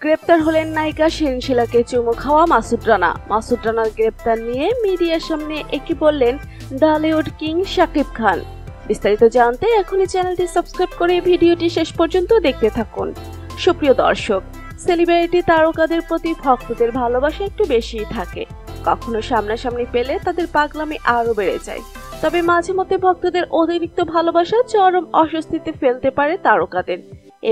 গ্রেপ্তার হলেন নায়িকা শিরিন শিলাকে চুমু খাওয়া মাসুদ রানা। মাসুদ রানার গ্রেপ্তার নিয়ে মিডিয়ার সামনে কি বললেন ঢালিউড কিং শাকিব খান। বিস্তারিত জানতে এখনই চ্যানেলটি সাবস্ক্রাইব করে ভিডিওটি শেষ পর্যন্ত দেখতে থাকুন। সুপ্রিয় দর্শক, সেলিব্রিটি তারকাদের প্রতি ভক্তদের ভালোবাসা একটু বেশিই থাকে। কখনো সামনাসামনি পেলে তাদের পাগলামি আরো বেড়ে যায়। তবে মাঝে মধ্যে ভক্তদের অতিরিক্ত ভালোবাসা চরম অস্বস্তিতে ফেলতে পারে তারকাদের।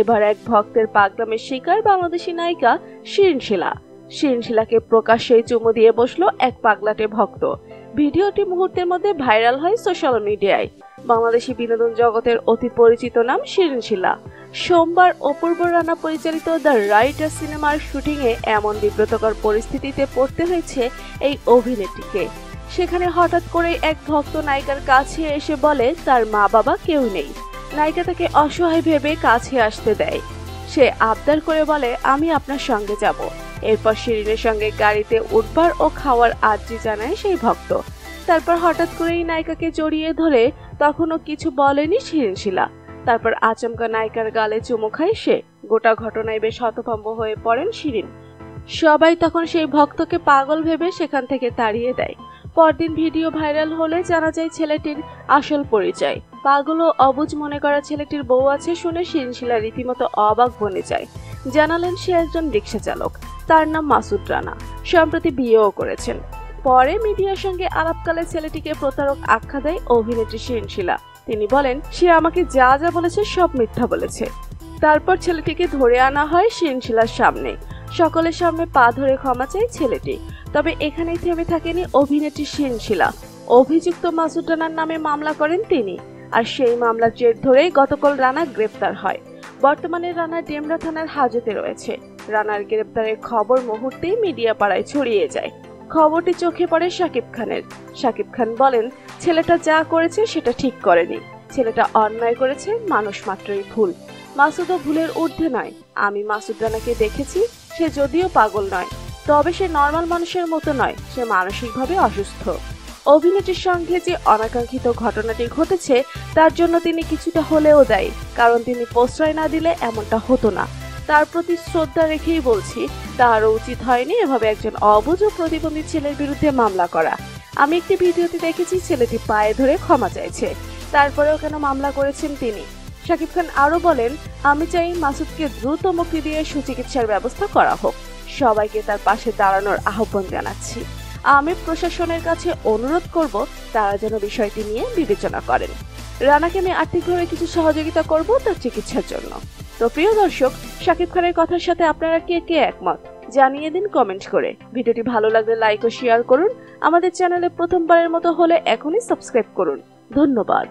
এবার এক ভক্তের পাগলামের শিকার বাংলাদেশি নায়িকা শিরিন শিলা। শিরিন শিলাকে প্রকাশ্যেই চুমু দিয়ে বসলো এক পাগলাটে ভক্ত। ভিডিওটি মুহূর্তের মধ্যে ভাইরাল হয় সোশ্যাল মিডিয়ায়। বাংলাদেশি বিনোদন জগতের অতি পরিচিত নাম শিরিন শিলা। সোমবার অপূর্ব রানা পরিচালিত দ্য রাইটার সিনেমার শুটিংয়ে এমন বিব্রতকর পরিস্থিতিতে পড়তে হয়েছে এই অভিনেত্রীকে। সেখানে হঠাৎ করে এক ভক্ত নায়িকার কাছে এসে বলে তার মা বাবা কেউ নেই। নায়িকা তাকে অসহায় ভেবে কাছে আসতে দেয়। সে আবদার করে বলে আমি আপনার সঙ্গে যাব। এরপর শিরিনের সঙ্গে গাড়িতে উঠবার ও খাওয়ার আর্জি জানায় সেই ভক্ত। তারপর হঠাৎ করেই নায়িকাকে জড়িয়ে ধরে, তখনও কিছু বলেনি শিরিন শিলা। তারপর আচমকা নায়িকার গালে চুমু খায় সে। গোটা ঘটনায় বেশ হতভম্ব হয়ে পড়েন শিরিন। সবাই তখন সেই ভক্তকে পাগল ভেবে সেখান থেকে তাড়িয়ে দেয়। পরদিন ভিডিও ভাইরাল হলে জানা যায় ছেলেটির আসল পরিচয়। পাগল ও অবুঝ মনে করা ছেলেটির বউ আছে শুনে শিরিন শিলা রীতিমতো অবাক বনে যায়। জানালেন সে একজন রিক্সা চালক, তার নাম মাসুদ রানা, সম্প্রতি বিয়েও করেছেন। পরে মিডিয়ার সঙ্গে আলাপকালে ছেলেটিকে প্রতারক আখ্যা দেয় অভিনেত্রী শিরিন শিলা। তিনি বলেন সে আমাকে যা যা বলেছে সব মিথ্যা বলেছে। তারপর ছেলেটিকে ধরে আনা হয় শিরিন শিলার সামনে। সকলের সামনে পা ধরে ক্ষমা চায় ছেলেটি। তবে এখানেই থেমে থাকেনি অভিনেত্রী শিরিন শিলা। অভিযুক্ত মাসুদ রানার নামে মামলা করেন তিনি। আর সেই মামলার জের ধরেই গতকাল রানা গ্রেপ্তার হয়। বর্তমানে রানা ডেমরা থানার হাজতে রয়েছে। রানার গ্রেপ্তারের খবর মুহূর্তেই মিডিয়া পাড়ায় ছড়িয়ে যায়। খবরটি চোখে পড়ে শাকিব খানের। শাকিব খান বলেন ছেলেটা যা করেছে সেটা ঠিক করেনি। ছেলেটা অন্যায় করেছে, মানুষ মাত্রই ভুল। মাসুদও ভুলের ঊর্ধ্বে নয়। আমি মাসুদ রানাকে দেখেছি, সে যদিও পাগল নয়, তবে সে নর্মাল মানুষের মতো নয়, সে মানসিকভাবে অসুস্থ। অভিনেত্রীর সঙ্গে যে অনাকাঙ্ক্ষিত ঘটনাটি ঘটেছে তার জন্য তিনি কিছুটা হলেও দায়ী, কারণ তিনি প্রশ্রয় না দিলে এমনটা হতো না। তার প্রতি শ্রদ্ধা রেখেই বলছি, তারও উচিত হয়নি এভাবে একজন অবুঝ ও প্রতিবন্ধী ছেলের বিরুদ্ধে মামলা করা। আমি একটি ভিডিওতে দেখেছি ছেলেটি পায়ে ধরে ক্ষমা চাইছে, তারপরেও কেন মামলা করেছেন তিনি। শাকিব খান আরো বলেন আমি চাই মাসুদকে দ্রুত মুক্তি দিয়ে সুচিকিৎসার ব্যবস্থা করা হোক। সবাইকে তার পাশে দাঁড়ানোর আহ্বান জানাচ্ছি। আমি প্রশাসনের কাছে অনুরোধ করব তারা যেন বিষয়টি নিয়ে বিবেচনা করেন। রানাকে আমি আর্থিকভাবে কিছু সহযোগিতা করব তার চিকিৎসার জন্য। তো প্রিয় দর্শক, শাকিব খানের কথার সাথে আপনারা কে কে একমত জানিয়ে দিন কমেন্ট করে। ভিডিওটি ভালো লাগলে লাইক ও শেয়ার করুন। আমাদের চ্যানেলে প্রথমবারের মতো হলে এখনই সাবস্ক্রাইব করুন। ধন্যবাদ।